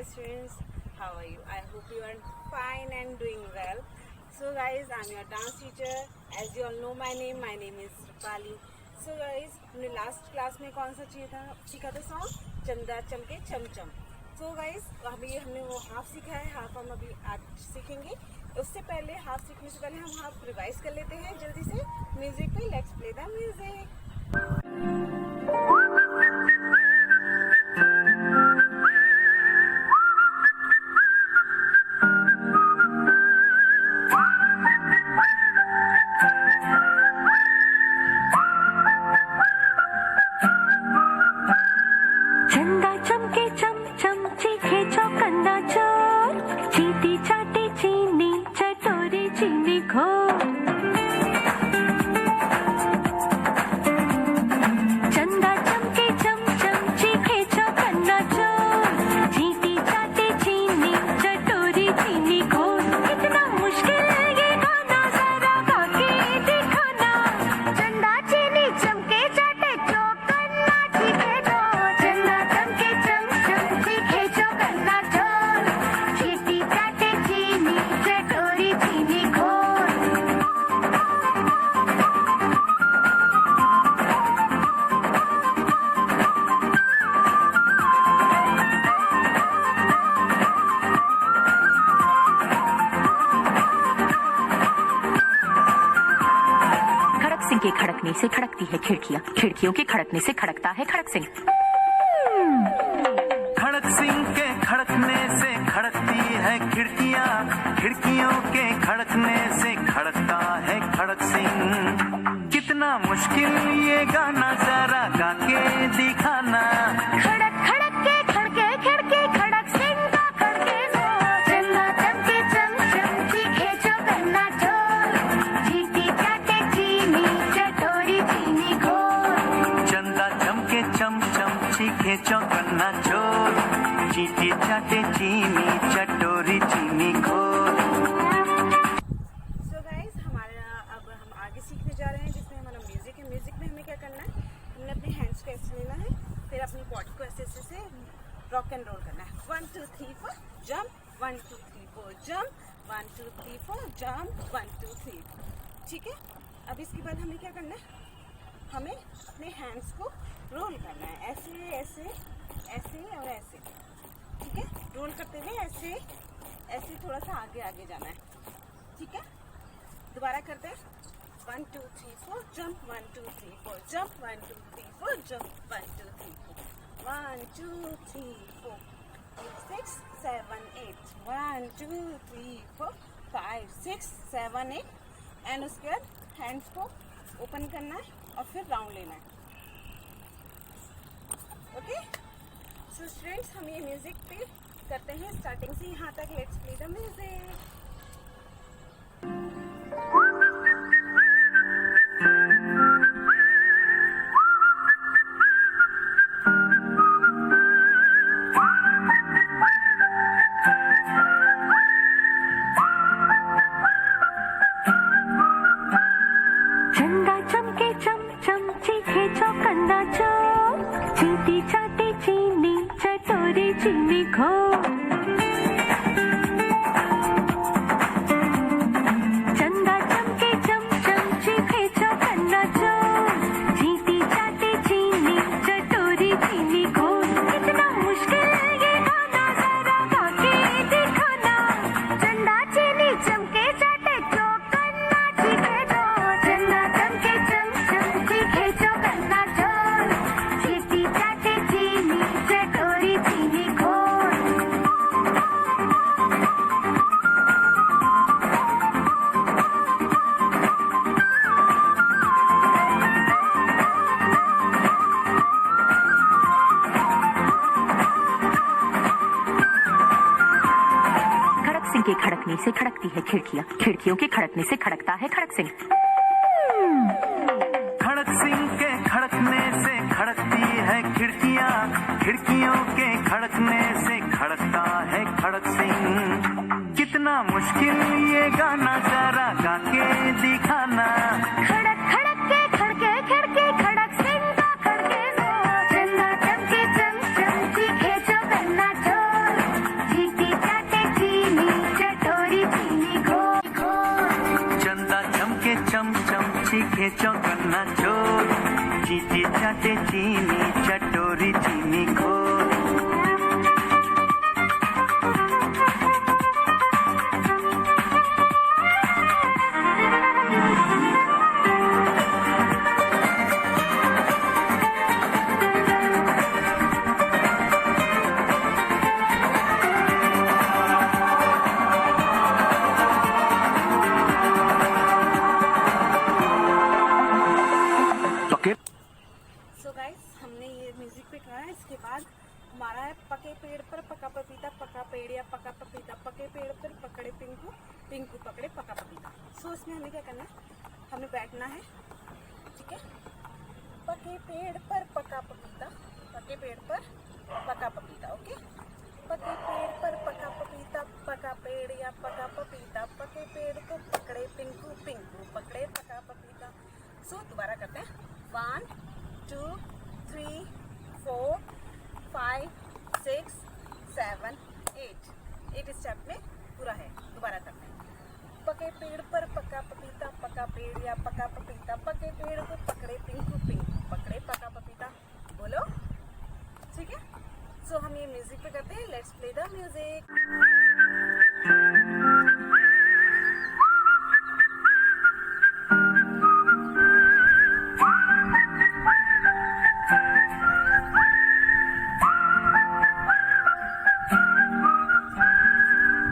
dear students, how are you? I hope you are fine and doing well. So guys, I'm your dance teacher. As you all know my name is Rupali. So guys, हमने last class में कौन सा सीखा था song, चंदा चमके चमचम. So guys, अभी हमने वो हाफ सीखा है, हाफ हम अभी आज सीखेंगे. उससे पहले हाफ सीखने से पहले हम हाफ रिवाइज कर लेते हैं जल्दी से म्यूजिक पे. Let's play the music. के खड़कने से खड़कती है खिड़कियां, खिड़कियों के खड़कने से खड़कता है खड़क सिंह. खड़क सिंह के खड़कने से खड़कती है खिड़कियां, खिड़कियों के खड़कने से खड़कता है खड़क सिंह. कितना मुश्किल ये गाना जरा गा के दिखाना. खड़क खड़क के खड़के खिड़की खड़क सिंह का खड़के दो. चंदा चमके चमचम चीखे जो करना चोर. चीटी चाटे चीनी चटोरी चीनी घोर. चंदा चमके चमचम चीखे चौकन्ना चोर. चीटी चाटे चीनी चटोरी चीनी घोर. सो गाइस, हमारा अब हम आगे सीखने जा रहे हैं जिसमें हमारा म्यूजिक है. म्यूजिक में हमें क्या करना है, हमने अपने हैंड्स को ऐसे लेना है, फिर अपनी बॉडी को ऐसे ऐसे से रॉक एंड रोल करना है. 1 2 3 4 जंप, 1 2 3 4 जंप, 1 2 3 4 जंप, 1 2 3. ठीक है. अब इसके बाद हमें क्या करना है, हमें अपने हैंड्स को रोल करना है ऐसे ऐसे ऐसे और ऐसे. ठीक है. रोल करते हुए ऐसे ऐसे थोड़ा सा आगे आगे जाना है. ठीक है. दोबारा करते हैं. 1 2 3 4 जंप, 1 2 3 4 जंप, 1 2 3 4 जंप, 1 2 3 4 1 2 3 4 6 7 8 1 2 3 4 5 6 7 8. एंड उसके बाद हैंड्स को ओपन करना है और फिर राउंड लेना है. ओके. सो स्टूडेंट्स, हम ये म्यूजिक पे करते हैं स्टार्टिंग से यहाँ तक. Let's play the music. चंदा चमके चमचम चीखे चौकन्ना चोर. चीटी चाटे चीनी चटोरी चीनी घोर. चंदा चमके चमचम चीखे चौकन्ना चोर. चीटी चाटे चीनी चटोरी चीनी घोर. कितना मुश्किल ये गाना जरा गा के दिखाना. चंदा चीनी चमके चाटे चौकन्ना चीखे दो. चंदा चमके चमचम चीखे चौकन्ना चोर. चीटी चाटे चीनी चटोरी चीनी घोर. खड़क सिंह के खड़कने से खड़कती है खिड़कियां, खिड़कियों के खड़कने से खड़कता है खड़क सिंह. खड़क सिंह के खड़कने से खड़कती है खिड़कियां, खिड़कियों के खड़कने से खड़कता है खड़क सिंह. कितना मुश्किल ये गाना जरा गा के दिखाना. खड़क खड़क के खड़के खिड़की खड़क सिंह का खड़के दो. चंदा चमके चमचम चीखे जो करना चोर. खींचो कन्ना चोर, चींटी चाटे चीनी चटोरी चीनी खोर। सो गाइस, हमने ये म्यूजिक पे कहा है। इसके बाद हमारा है पके पेड़ पर पका पपीता, पका पेड़ या पका पपीता, पके पेड़ पर पकड़े पिंकू, पिंकू पकड़े पका पपीता। सो इसमें हमें क्या करना है, हमें बैठना है, ठीक है। पके पेड़ पर पका पपीता, पके पेड़ पर पका पपीता, ओके। पके पेड़ पर पका पपीता, पका पेड़ या पका पपीता, पके पेड़ को पकड़े पिंकू, पिंकू पकड़े पका पपीता। सो दोबारा करते हैं, 1 2 3 4 5 6 7 8 स्टेप में पूरा है। दोबारा करते हैं, पके पेड़ पर पका पपीता, पका पेड़ या पका पपीता, पके पेड़ को पकड़े पिंकू, पिंकू पकड़े पका पपीता। बोलो, ठीक है। सो हम ये म्यूजिक पे करते हैं। Let's play the music.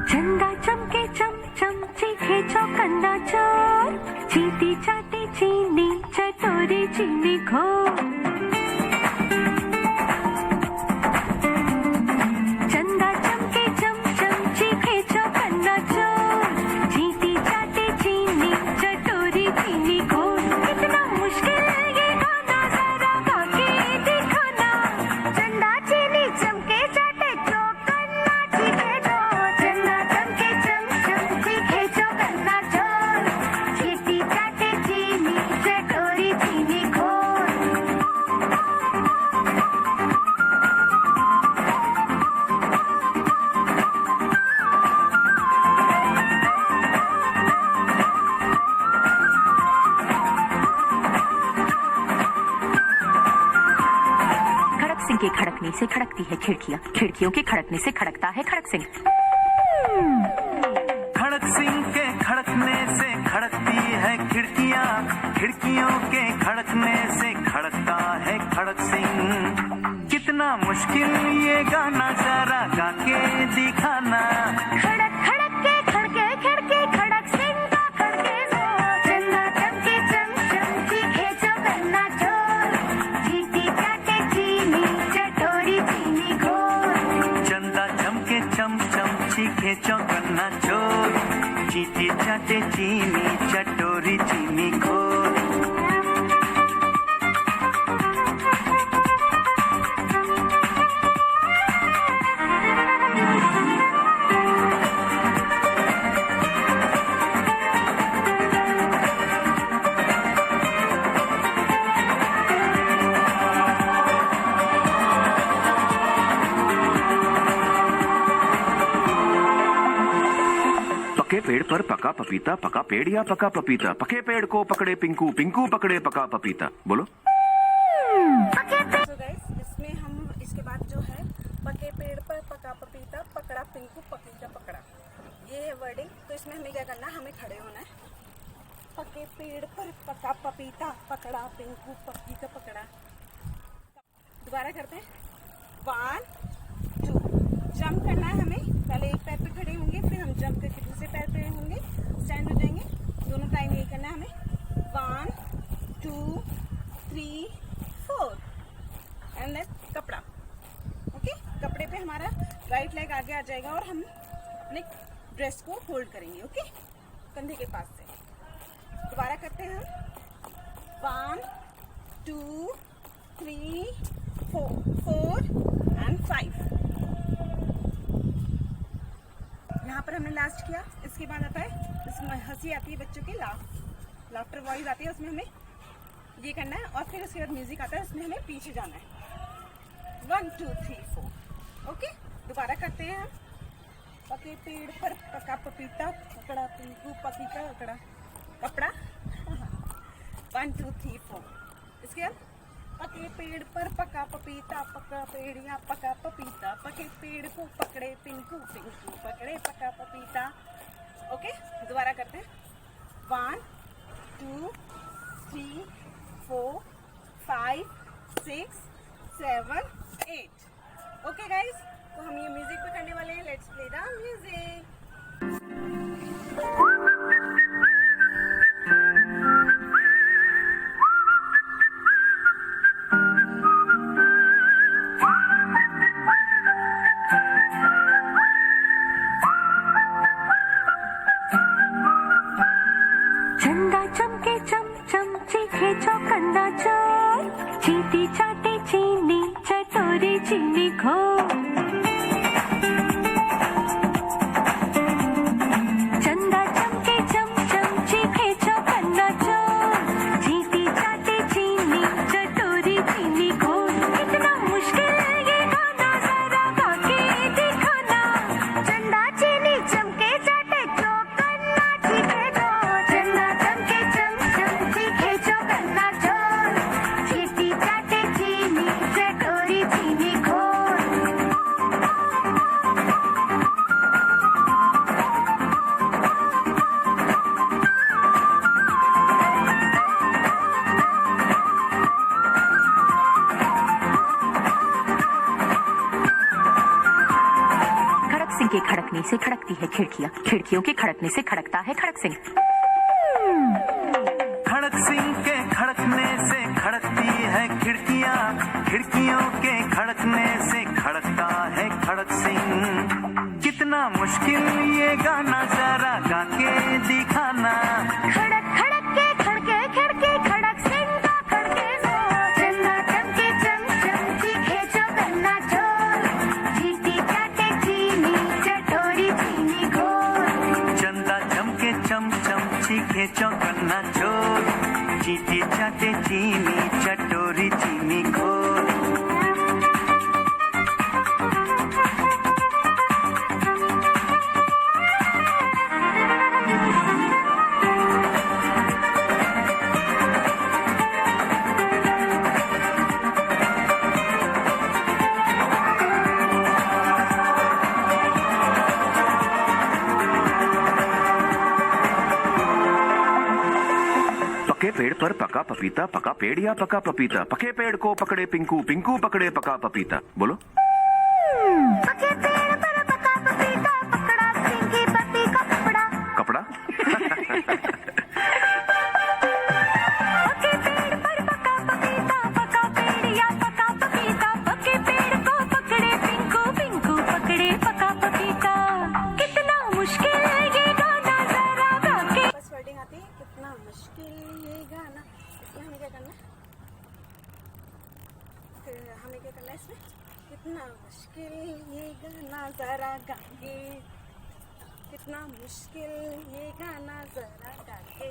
चंदा चमके चम चम चीखे चौकन्ना चोर, चींटी चाटे चीनी चटोरी चीनी घोर। चंदा चमके चम चम चीखे चौकन्ना चोर, चींटी चाटे चीनी चटोरी चीनी घोर। कितना मुश्किल ये गाना, जरा गा के देखो ना। चंदा चीनी चमके चाटे चौकन्ना चीखे चोर, चंदा चमके चम चम चीखे चौकन्ना चोर, चींटी चाटे चीनी चटोरी चीनी घोर। खड़क सिंह के खड़कने से खड़कती है खिड़कियां, खिड़कियों के खड़कने से खड़कता है खड़क सिंह। खड़क सिंह के खड़कने से खड़कती है खिड़कियां, खिड़कियों के खड़कने से खड़कता है खड़क सिंह। कितना मुश्किल ये गाना, जरा गा के दिखाना। खड़क खड़क के खड़के खिड़की, खड़क सिंह का खड़के जोर। चंदा चमके चम चम चीखे चौकन्ना चोर, चींटी चाटे चीनी चटोरी चीनी घोर। चंदा चमके चम चम चीखे चौकन्ना चोर, चींटी चाटे चीनी चटोरी चीनी घोर। पके पेड़ पर पका पपीता, पका पेड़ या पका पपीता, पके पेड़ को पकड़े पिंकू, पिंकू पकड़े पका पपीता। बोलो। सो गाइस, इसमें हम इसके बाद जो है पके पेड़ पर पका पपीता, पकड़ा पिंकू, पपीता पकड़ा, ये है वर्डिंग। तो इसमें हमें क्या करना है, हमें खड़े होना है। पके पेड़ पर पका पपीता, पकड़ा पिंकू, पपीता पकड़ा। दोबारा करते हैं, 1 2 जंप करना है हमें। पहले एक पैर पे खड़े होंगे, फिर हम जंप करके दूसरे पैर पे होंगे, स्टैंड हो जाएंगे। दोनों टाइम यही करना है हमें। 1 2 3 4 एंड देन कपड़ा, ओके। कपड़े पे हमारा राइट लेग आगे आ जाएगा और हम अपने ड्रेस को होल्ड करेंगे, ओके, कंधे के पास से। दोबारा करते हैं हम, 1 2 3 4 एंड 5। यहाँ पर हमने लास्ट किया। इसके बाद आता है, इसमें हंसी आती है बच्चों की, लाफ्टर वॉइस आती है, उसमें हमें ये करना है। और फिर उसके बाद म्यूजिक आता है, उसमें हमें पीछे जाना है। 1 2 3 4, ओके। दोबारा करते हैं हम, पके पेड़ पर पका पपीता, पकड़ा पिंकू, पपीता पकड़ा, कपड़ा। 1 2 3 4. इसके बाद पके पेड़ पर पका पपीता, पका पेड़ या पका पपीता, पके पेड़ को पकड़े पिंकू, पिंकू पकड़े पका पपीता. ओके, दोबारा करते हैं. 1 2 3 4 5 6 7 8. ओके गाइस, तो हम ये म्यूजिक पे करने वाले हैं. Let's play the music. चंदा चमके चम चम चीखे चौकन्ना चोर, चींटी चाटे चीनी चटोरी चीनी घोर. चंदा चमके चम चम चीखे चौकन्ना चोर, चींटी चाटे चीनी चटोरी चीनी घोर. कितना मुश्किल ये गाना जरा गा के दिखाना. चंदा चीनी चमके चाटे चौकन्ना चीखे चोर. चंदा चमके चम चम चीखे चौकन्ना चोर, चींटी चाटे चीनी चटोरी चीनी घोर. खड़क सिंह के खड़कने से खड़कती है खिड़कियाँ, खिड़कियों के खड़कने से खड़कता है खड़क सिंह. खड़क सिंह के खड़कने से खड़कती है खिड़कियाँ, खिड़कियों के खड़कने से खड़कता है खड़क सिंह. कितना मुश्किल ये गाना जरा गा के दिखाना. खड़क खड़क के खड़के खिड़की खड़क सिंह का खड़के जोर. चंदा चमके चम चम चीखे चौकन्ना चोर, चींटी चाटे चीनी चटोरी चीनी घोर. चंदा चमके चम चम चीखे चौकन्ना चोर, चींटी चाटे चीनी चटोरी चीनी घोर. पके पेड़ पर पका पपीता, पका पेड़ या पका पपीता, पके पेड़ को पकड़े पिंकू, पिंकू पकड़े पका पपीता. बोलो. पके पेड़ पर पका पपीता, पकड़ा सिंह की पत्ती का कपड़ा. कपड़ा. पके पेड़ पर पका पपीता, पका पेड़ या पका पपीता, पके पेड़ को पकड़े पिंकू, पिंकू पकड़े पका पपीता. कितना मुश्किल ये गाना जरा गा के. बस वर्डिंग आती है. कितना मुश्किल ये गाना. इसमें हमें क्या करना है? फिर हमें क्या करना है इसमें? कितना मुश्किल ये गाना जरा गा के. कितना मुश्किल ये गाना जरा गा के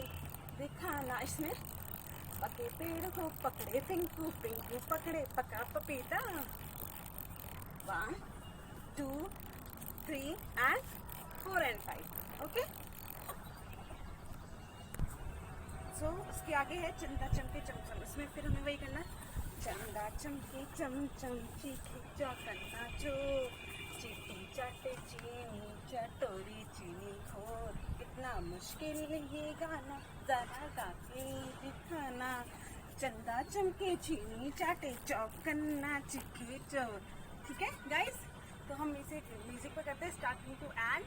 दिखाना. इसमें पके पेड़ को पकड़े पिंकू, पिंकू पकड़े पका पपीता. 1 2 3 and 4 and 5. ओके, सो उसके आगे है चंदा चमके चमचम. इसमें फिर हमें वही करना है. चंदा चमके चमचम चीखे चौकन्ना चोर, चींटी चाटे चीनी चटोरी चीनी घोर. कितना मुश्किल ये गाना जरा गा के दिखाना. चंदा चमके चीनी चाटे चौकन्ना चीखे चोर. ठीक है गाइस, तो हम इसे म्यूजिक पे करते हैं. Starting to end.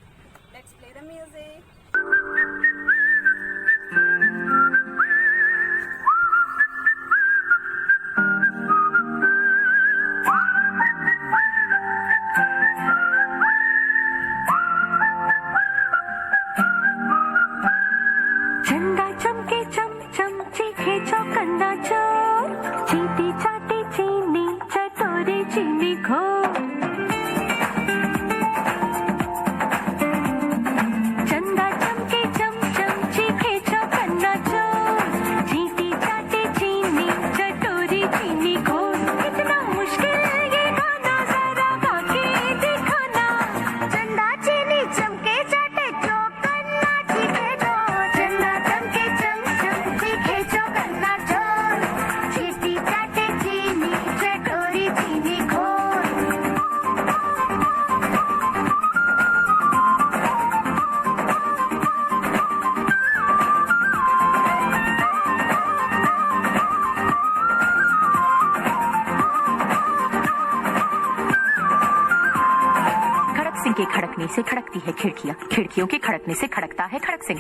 Let's play the music. चंदा चमके चम चम चीखे चौकन्ना चोर, चींटी चाटे चीनी चटोरी चीनी घोर. चंदा चमके सिंह के खड़कने से खड़कती है खिड़कियाँ, खिड़कियों के खड़कने से खड़कता है खड़क सिंह।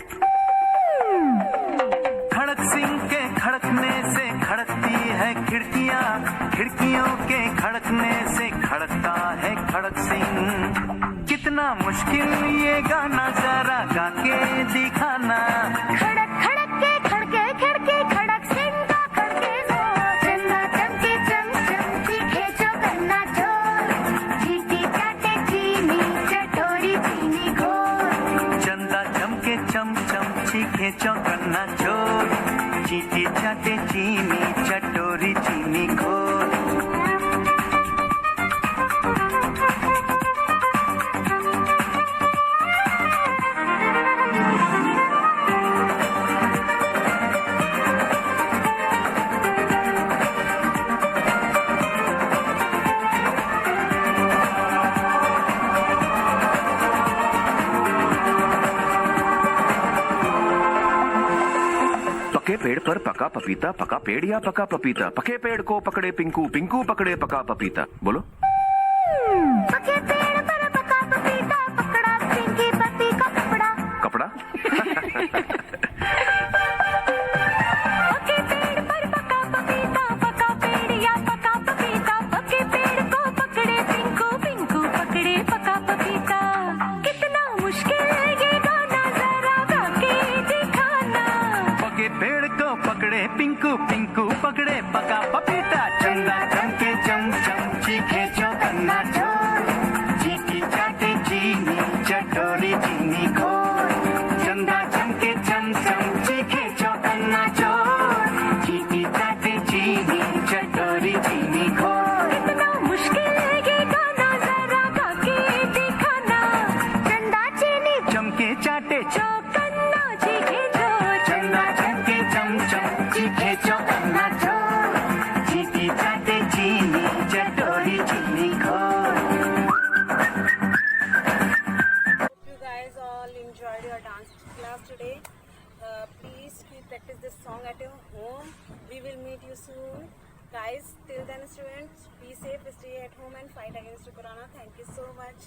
खड़क सिंह के खड़कने से खड़कती है खिड़कियाँ, खिड़कियों के खड़कने से खड़कता है खड़क सिंह। कितना मुश्किल ये गाना जरा गा के दिखाना। खड़क खड़क के खड़के खिड़की खड़क सिंह का खड़के जोर, चन्ना चमके चम चम चीखे चौकन्ना चोर, चीटी चाटे चीनी चटोरी चीनी घोर। चंदा चमके चम चम चीखे चौकन्ना चोर, चीटी चाटे चीनी चटोरी चीनी घोर। पके पेड़ पर पका पपीता, पका पेड़ या पका पपीता, पके पेड़ को पकड़े पिंकू, पिंकू पकड़े पका पपीता। बोलो। पके पेड़ पर पका पपीता, पकड़ा पिंकी पपी का कपड़ा। कपड़ा। पके पेड़ पर पका पपीता, पका पेड़ या पका पपीता, पके पेड़ को पकड़े पिंकू, पिंकू पकड़े पका पपीता। कितना मुश्किल ये गाना जरा गा के दिखाना। पके पेड़ को पकड़े पिंकू, पिंकू पकड़े पका पपीता। चंदा चमके चम चम चीखे चौकन्ना चोर, चीटी चाटे चीनी चटोरी चीनी घोर। चंदा चमके चम चम चीखे चौकन्ना चोर, चीटी चाटे चीनी चटोरी चीनी घोर। कितना मुश्किल ये गाना जरा गा के दिखाना। चंदा चीनी चमके चाटे चौकन्ना चीखे जोर, चंदा चमके चम चम चीखे चौकन्ना चोर, चीटी चाटे चीनी चटोरी चीनी घोर। Hope you guys all enjoyed your dance class today. Please keep practice this song at your home. We will meet you soon. Guys, till then students, be safe, stay at home and fight against the corona. Thank you so much.